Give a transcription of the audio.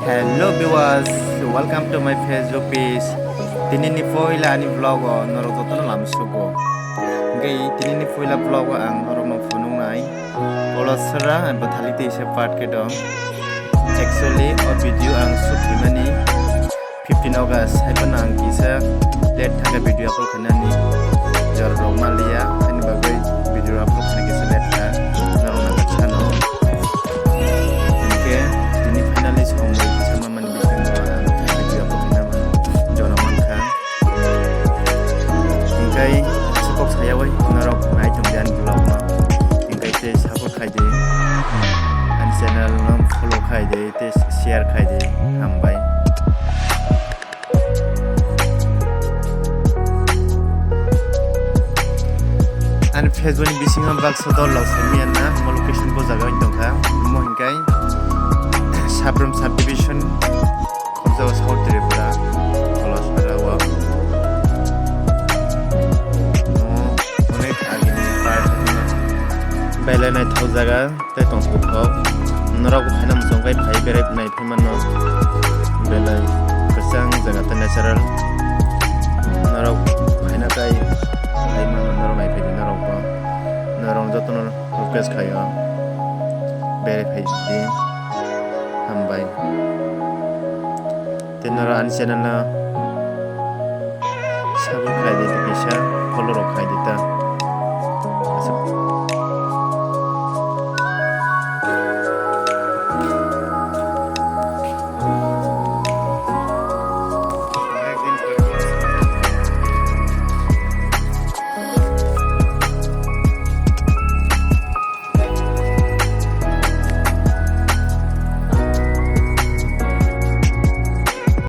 Hello viewers, welcome to my Facebook page. Tinini foila ani vlog o norok jotono lamsugo. Gai tinini foila vlog o ang norok no phunung nai. Kalachara and bathalite ise part ke dong. Actually o video ang shoot himani 15 August haiban ang kisa let thaga video upload khanani. Jar romalia ani bagai video upload khana kisa let tha norok na chano. Okay, tini finally song support saya woi narok nai tungjan vlog ma ingkai te support khai de and channel nam follow khai de te share khai de hambai and Facebook ni bising am bak sodol law samian na mo location bo jaga tongkha mo ingkai sabram subdivision khonjaw South Tripura Kalachara wa Bela nai thau jaga tai tong thau norok khainam jongkai phai berai nai phaimanno belai kasang jaga ta natural norok khaina kai phaimanno norok nai phai norok ba norok jotono request khayo berai phai di hambai tenara an channel na